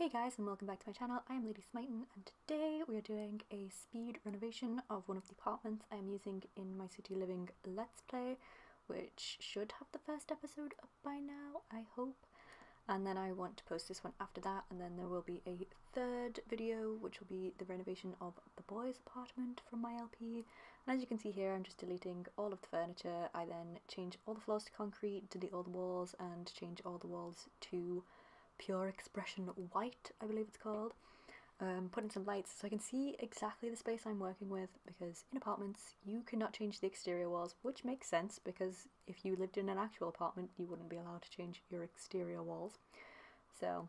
Hey guys, and welcome back to my channel. I am LadySmitan, and today we are doing a speed renovation of one of the apartments I am using in my city living let's play, which should have the first episode up by now, I hope. And then I want to post this one after that, and then there will be a third video which will be the renovation of the boys' apartment from my LP. And as you can see here, I'm just deleting all of the furniture. I then change all the floors to concrete, delete all the walls, and change all the walls to pure expression white, I believe it's called. Put in some lights so I can see exactly the space I'm working with, because in apartments you cannot change the exterior walls, which makes sense because if you lived in an actual apartment you wouldn't be allowed to change your exterior walls. So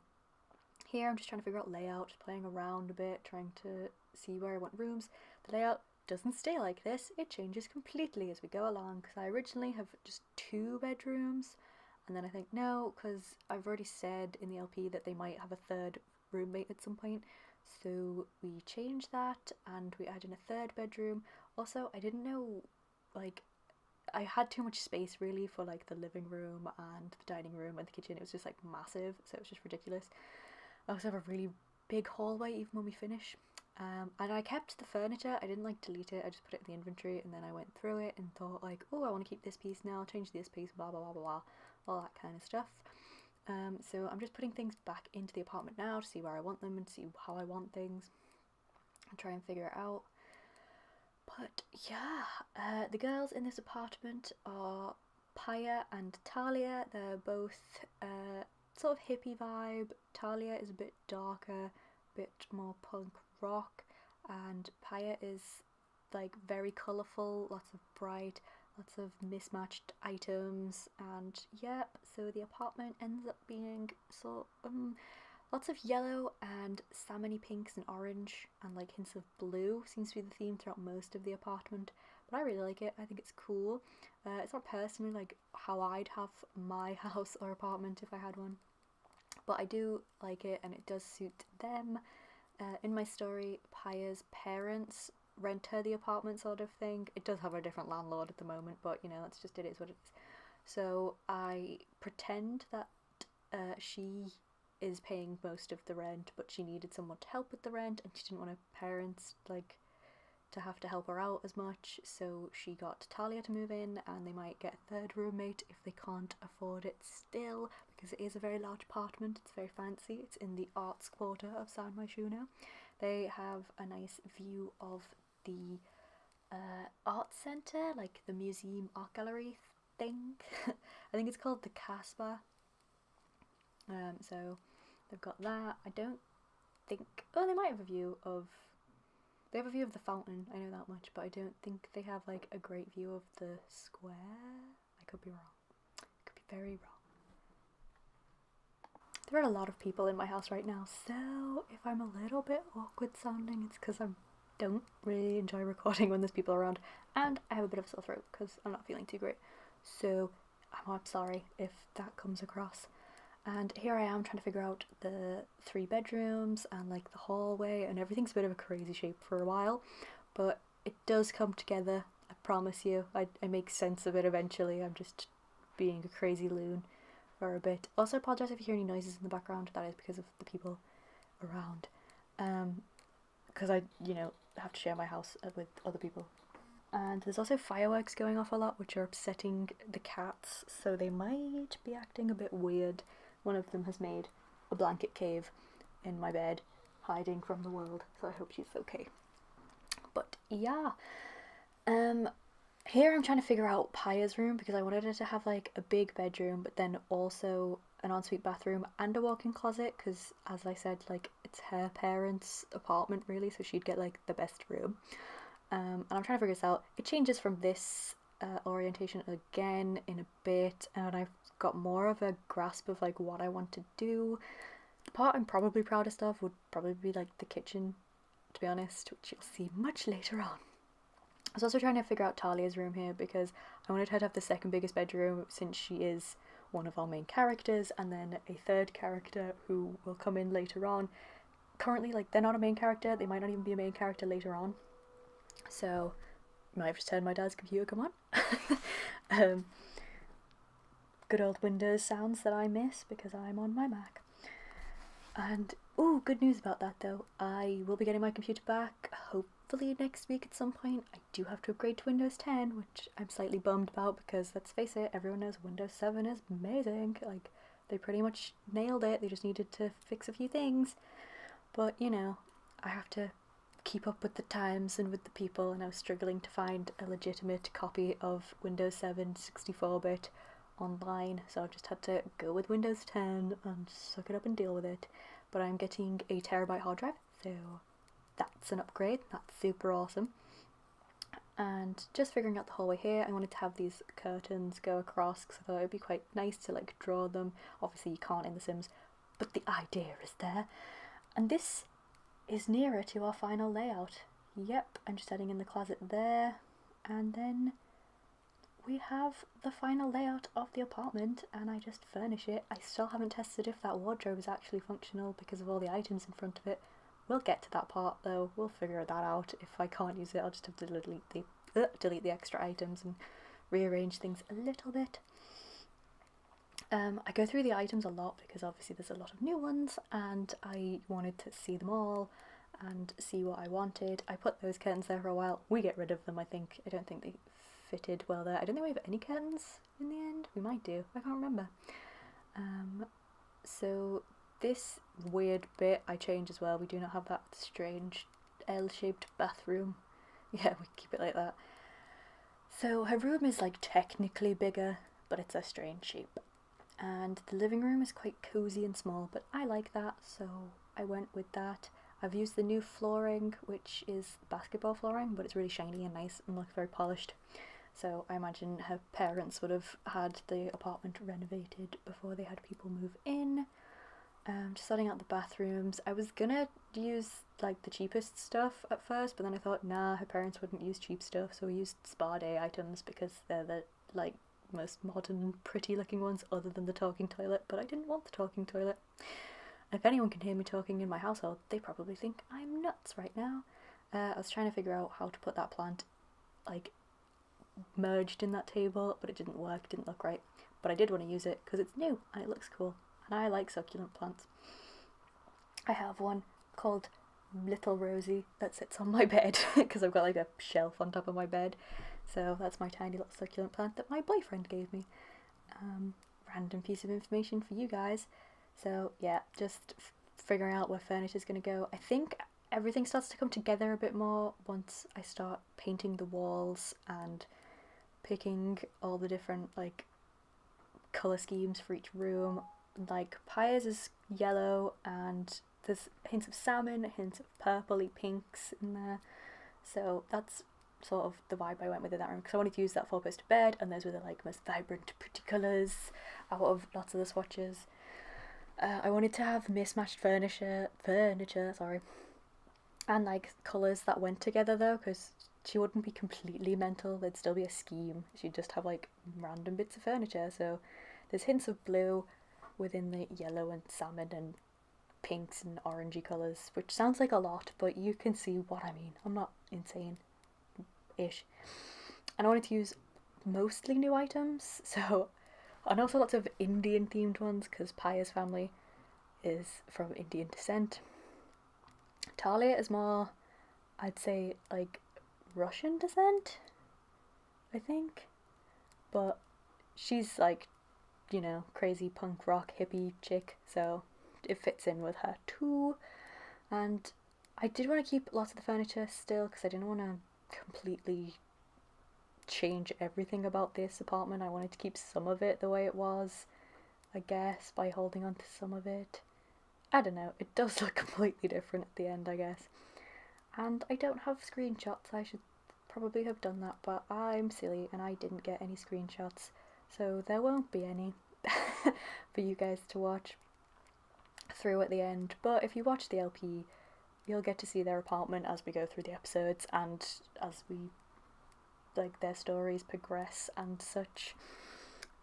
here I'm just trying to figure out layout, just playing around a bit, trying to see where I want rooms. The layout doesn't stay like this, it changes completely as we go along, because I originally have just 2 bedrooms. And then I think no, because I've already said in the LP that they might have a third roommate at some point. So we changed that and we added in a third bedroom. Also, I didn't know, like, I had too much space really for like the living room and the dining room and the kitchen. It was just like massive, so it was just ridiculous. I also have a really big hallway even when we finish. And I kept the furniture. I didn't like delete it, I just put it in the inventory, and then I went through it and thought like, oh, I want to keep this piece now, change this piece, blah blah blah blah blah, all that kind of stuff. So I'm just putting things back into the apartment now to see where I want them and see how I want things and try and figure it out. But yeah, the girls in this apartment are Paya and Talia. They're both sort of hippie vibe. Talia is a bit darker, a bit more punk rock, and Paya is like very colourful, lots of bright, lots of mismatched items, and yep, so the apartment ends up being lots of yellow and salmony pinks and orange and like hints of blue seems to be the theme throughout most of the apartment, but I really like it. I think it's cool. It's not personally like how I'd have my house or apartment if I had one, but I do like it and it does suit them. In my story, Paya's parents rent her the apartment sort of thing. It does have a different landlord at the moment, but you know, that's just it is what it is. So I pretend that she is paying most of the rent, but she needed someone to help with the rent and she didn't want her parents like to have to help her out as much, so she got Talia to move in, and they might get a third roommate if they can't afford it still, because it is a very large apartment, it's very fancy, it's in the arts quarter of San Myshuno. They have a nice view of the art centre, like the museum art gallery thing. I think it's called the Casbah. So they've got that. I don't think, oh, they might have a view of, they have a view of the fountain, I know that much, but I don't think they have like a great view of the square. I could be wrong. I could be very wrong. There are a lot of people in my house right now, so if I'm a little bit awkward sounding, it's because I don't really enjoy recording when there's people around, and I have a bit of a sore throat because I'm not feeling too great, so I'm sorry if that comes across. And here I am trying to figure out the 3 bedrooms and like the hallway, and everything's a bit of a crazy shape for a while, but it does come together, I promise you. I make sense of it eventually. I'm just being a crazy loon for a bit. Also, I apologise if you hear any noises in the background, that is because of the people around, because I, you know, have to share my house with other people. And there's also fireworks going off a lot, which are upsetting the cats, so they might be acting a bit weird. One of them has made a blanket cave in my bed, hiding from the world, so I hope she's okay. But yeah, here I'm trying to figure out Paya's room, because I wanted her to have like a big bedroom, but then also an ensuite bathroom and a walk-in closet, because as I said, like, it's her parents' apartment really, so she'd get like the best room. And I'm trying to figure this out. It changes from this orientation again in a bit, and I've got more of a grasp of like what I want to do. The part I'm probably proudest of would probably be like the kitchen, to be honest, which you'll see much later on. I was also trying to figure out Talia's room here, because I wanted her to have the second biggest bedroom, since she is one of our main characters, and then a third character who will come in later on. Currently, like, they're not a main character, they might not even be a main character later on, so I might have just turned my dad's computer, come on. Good old Windows sounds that I miss because I'm on my Mac. And Ooh, good news about that though. I will be getting my computer back hopefully next week at some point. I do have to upgrade to Windows 10, which I'm slightly bummed about because let's face it, everyone knows Windows 7 is amazing. Like, they pretty much nailed it. They just needed to fix a few things. But, you know, I have to keep up with the times and with the people, and I was struggling to find a legitimate copy of Windows 7 64-bit online, so I just had to go with Windows 10 and suck it up and deal with it. But I'm getting a terabyte hard drive, so that's an upgrade. That's super awesome. And just figuring out the hallway here, I wanted to have these curtains go across because I thought it would be quite nice to like draw them. Obviously you can't in The Sims, but the idea is there. And this is nearer to our final layout. Yep, I'm just adding in the closet there, and then we have the final layout of the apartment, and I just furnish it. I still haven't tested if that wardrobe is actually functional because of all the items in front of it. We'll get to that part though, we'll figure that out. If I can't use it, I'll just have to delete the extra items and rearrange things a little bit. I go through the items a lot because obviously there's a lot of new ones and I wanted to see them all and see what I wanted. I put those curtains there for a while. We get rid of them, I think. I don't think they fitted well there. I don't think we have any curtains in the end. We might do. I can't remember. So this weird bit I changed as well. We do not have that strange L-shaped bathroom. Yeah, we keep it like that. So her room is like technically bigger, but it's a strange shape. And the living room is quite cozy and small, but I like that, so I went with that. I've used the new flooring, which is basketball flooring, but it's really shiny and nice and looks very polished. So I imagine her parents would have had the apartment renovated before they had people move in. Just sorting out the bathrooms. I was gonna use like the cheapest stuff at first, but then I thought, nah, her parents wouldn't use cheap stuff, so we used spa day items because they're the like most modern, pretty looking ones other than the talking toilet, but I didn't want the talking toilet. If anyone can hear me talking in my household, they probably think I'm nuts right now. I was trying to figure out how to put that plant like merged in that table, but it didn't work, it didn't look right. But I did want to use it because it's new and it looks cool, and I like succulent plants. I have one called Little Rosie that sits on my bed because I've got like a shelf on top of my bed. So that's my tiny little succulent plant that my boyfriend gave me. Random piece of information for you guys. So yeah, just figuring out where furniture is going to go. I think everything starts to come together a bit more once I start painting the walls and picking all the different like colour schemes for each room. Like Piers is yellow and there's hints of salmon, hints of purpley pinks in there. So that's sort of the vibe I went with in that room because I wanted to use that 4-poster bed, and those were the like most vibrant, pretty colours out of lots of the swatches. I wanted to have mismatched furniture, and like colours that went together though, because she wouldn't be completely mental. There'd still be a scheme. She'd just have like random bits of furniture. So there's hints of blue within the yellow and salmon and pinks and orangey colours, which sounds like a lot, but you can see what I mean. I'm not insane-ish. And I wanted to use mostly new items, so, and also lots of Indian themed ones, because Piers' family is from Indian descent. Talia is more, I'd say, like, Russian descent, I think, but she's like, you know, crazy punk rock hippie chick, so it fits in with her too. And I did want to keep lots of the furniture still because I didn't want to completely change everything about this apartment. I wanted to keep some of it the way it was, I guess, by holding on to some of it. I don't know, it does look completely different at the end, I guess. And I don't have screenshots. I should probably have done that, but I'm silly and I didn't get any screenshots, so there won't be any for you guys to watch through at the end. But if you watch the LP, you'll get to see their apartment as we go through the episodes and as we, like, their stories progress and such.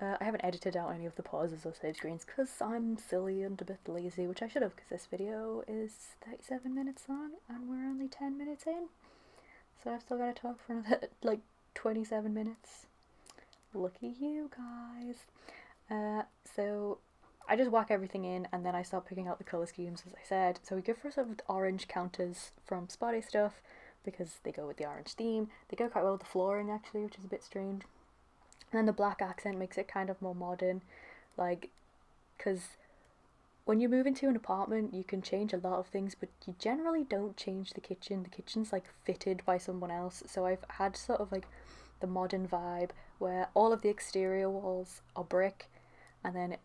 I haven't edited out any of the pauses or save screens because I'm silly and a bit lazy, which I should have, because this video is 37 minutes long and we're only 10 minutes in. So I've still got to talk for another, like, 27 minutes. Lucky you guys. So I just whack everything in and then I start picking out the colour schemes, as I said. So we go for some of the orange counters from Spotty Stuff because they go with the orange theme. They go quite well with the flooring actually, which is a bit strange. And then the black accent makes it kind of more modern, like, because when you move into an apartment you can change a lot of things, but you generally don't change the kitchen. The kitchen's like fitted by someone else, so I've had sort of like the modern vibe where all of the exterior walls are brick, and then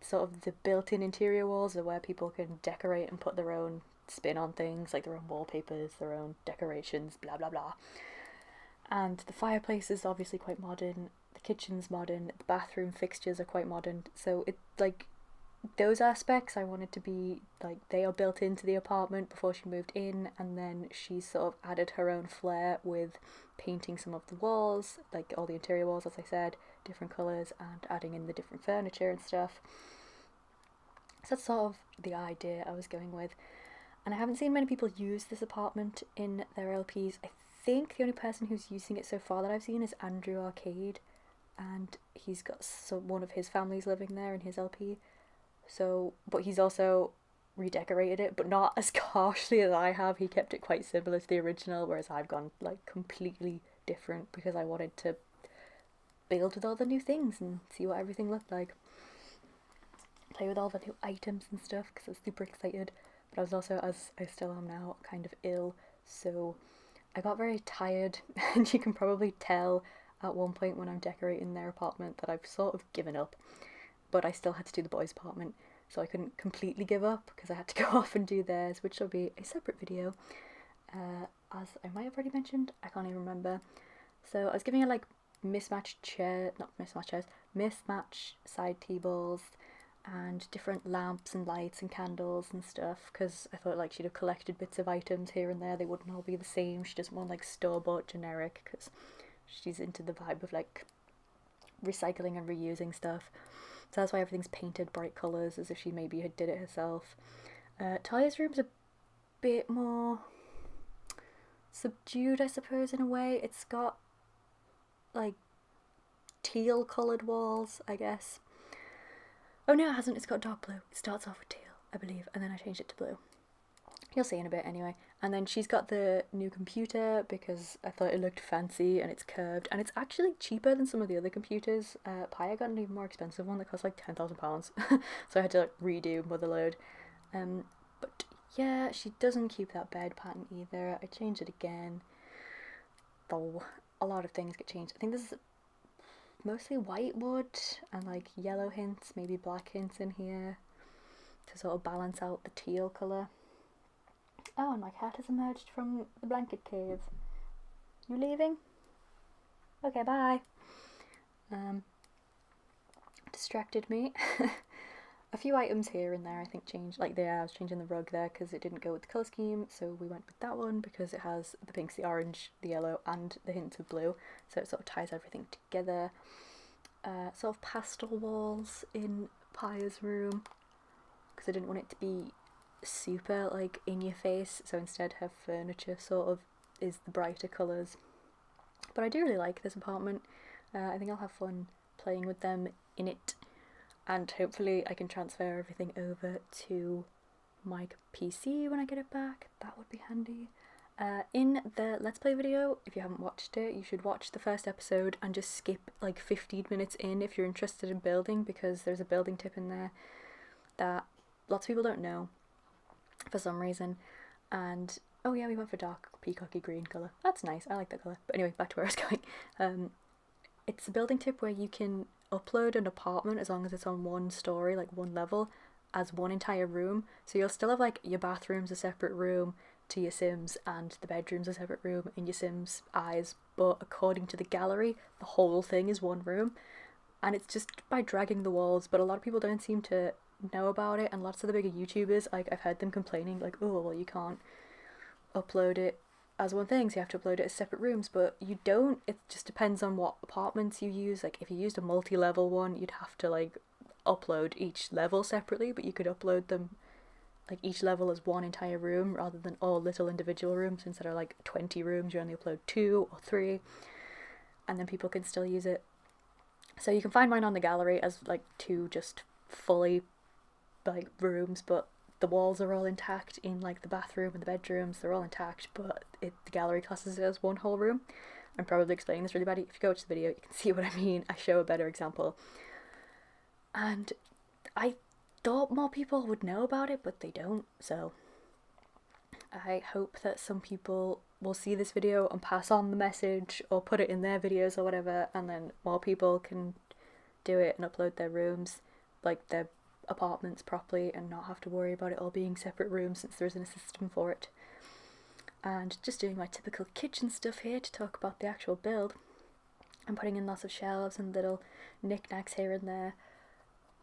sort of the built-in interior walls are where people can decorate and put their own spin on things, like their own wallpapers, their own decorations, blah blah blah. And the fireplace is obviously quite modern, the kitchen's modern, the bathroom fixtures are quite modern, so it like those aspects I wanted to be like they are built into the apartment before she moved in, and then she sort of added her own flair with painting some of the walls, like all the interior walls, as I said, different colours, and adding in the different furniture and stuff. So that's sort of the idea I was going with. And I haven't seen many people use this apartment in their LPs. I think the only person who's using it so far that I've seen is Andrew Arcade, and he's got one of his families living there in his LP. So, but he's also redecorated it, but not as harshly as I have. He kept it quite similar to the original, whereas I've gone like completely different because I wanted to build with all the new things and see what everything looked like. Play with all the new items and stuff because I was super excited. But I was also, as I still am now, kind of ill, so I got very tired, and you can probably tell at one point when I'm decorating their apartment that I've sort of given up. But I still had to do the boys' apartment, so I couldn't completely give up because I had to go off and do theirs, which will be a separate video, as I might have already mentioned. I can't even remember. So I was giving her like mismatched side tables and different lamps and lights and candles and stuff, because I thought like she'd have collected bits of items here and there, they wouldn't all be the same. She doesn't want like store-bought generic because she's into the vibe of like recycling and reusing stuff. So that's why everything's painted bright colours, as if she maybe had did it herself. Talia's room's a bit more subdued, I suppose, in a way. It's got like teal coloured walls, I guess. Oh no, it hasn't, it's got dark blue. It starts off with teal, I believe, and then I changed it to blue. You'll see in a bit anyway. And then she's got the new computer because I thought it looked fancy, and it's curved, and it's actually cheaper than some of the other computers. Paya got an even more expensive one that cost like £10,000, so I had to like redo Motherload. But yeah, she doesn't keep that bed pattern either. I changed it again, though a lot of things get changed. I think this is mostly white wood and like yellow hints, maybe black hints in here to sort of balance out the teal colour. Oh, and my cat has emerged from the blanket cave. You leaving? Okay, bye. Distracted me. A few items here and there I think changed, like there I was changing the rug there because it didn't go with the colour scheme, so we went with that one because it has the pinks, the orange, the yellow and the hints of blue, so it sort of ties everything together. Sort of pastel walls in Paya's room because I didn't want it to be super like in your face, so instead her furniture sort of is the brighter colours. But I do really like this apartment. I think I'll have fun playing with them in it, and hopefully I can transfer everything over to my PC when I get it back. That would be handy. In the Let's Play video, if you haven't watched it, you should watch the first episode and just skip like 15 minutes in if you're interested in building, because there's a building tip in there that lots of people don't know for some reason. And oh yeah, we went for dark peacocky green colour. That's nice, I like that colour. But anyway, back to where I was going. It's a building tip where you can upload an apartment as long as it's on one story, like one level, as one entire room. So you'll still have like your bathroom's a separate room to your Sims and the bedroom's a separate room in your Sims' eyes, but according to the gallery the whole thing is one room, and it's just by dragging the walls. But a lot of people don't seem to know about it, and lots of the bigger YouTubers, like I've heard them complaining like, oh well, you can't upload it as one thing, so you have to upload it as separate rooms. But you don't, it just depends on what apartments you use. Like if you used a multi-level one, you'd have to like upload each level separately, but you could upload them like each level as one entire room rather than all little individual rooms. Instead of like 20 rooms, you only upload 2 or 3, and then people can still use it. So you can find mine on the gallery as like 2 just fully like rooms, but the walls are all intact in like the bathroom and the bedrooms. They're all intact, but the gallery classes it as one whole room. I'm probably explaining this really badly. If you go watch the video, you can see what I mean. I show a better example. And I thought more people would know about it, but they don't. So I hope that some people will see this video and pass on the message or put it in their videos or whatever, and then more people can do it and upload their rooms, like their apartments, properly, and not have to worry about it all being separate rooms since there isn't a system for it. And just doing my typical kitchen stuff here to talk about the actual build. I'm putting in lots of shelves and little knickknacks here and there.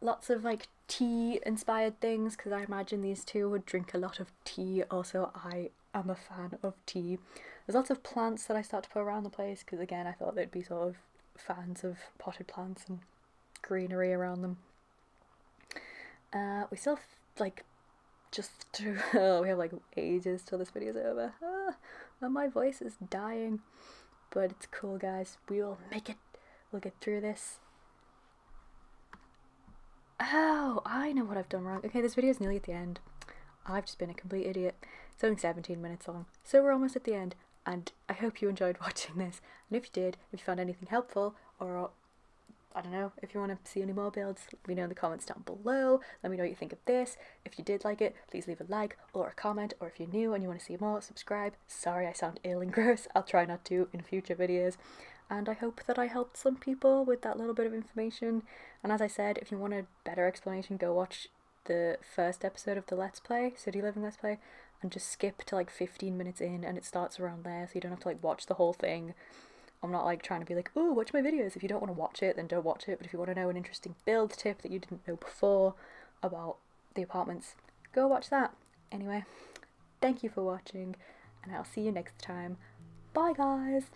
Lots of like tea inspired things, because I imagine these two would drink a lot of tea. Also, I am a fan of tea. There's lots of plants that I start to put around the place, because again I thought they'd be sort of fans of potted plants and greenery around them. We still have, like, we have like ages till this video's over. And my voice is dying, but it's cool, guys. We will make it. We'll get through this. Oh, I know what I've done wrong. Okay, this video's nearly at the end. I've just been a complete idiot. It's only 17 minutes long, so we're almost at the end, and I hope you enjoyed watching this. And if you did, if you found anything helpful, or I don't know, if you want to see any more builds, let me know in the comments down below. Let me know what you think of this. If you did like it, please leave a like or a comment, or if you're new and you want to see more, subscribe. Sorry I sound ill and gross. I'll try not to in future videos. And I hope that I helped some people with that little bit of information. And as I said, if you want a better explanation, go watch the first episode of the Let's Play, City Living Let's Play, and just skip to like 15 minutes in, and it starts around there, so you don't have to like watch the whole thing. I'm not like trying to be like, oh, watch my videos. If you don't want to watch it, then don't watch it. But if you want to know an interesting build tip that you didn't know before about the apartments, go watch that. Anyway, thank you for watching, and I'll see you next time. Bye, guys!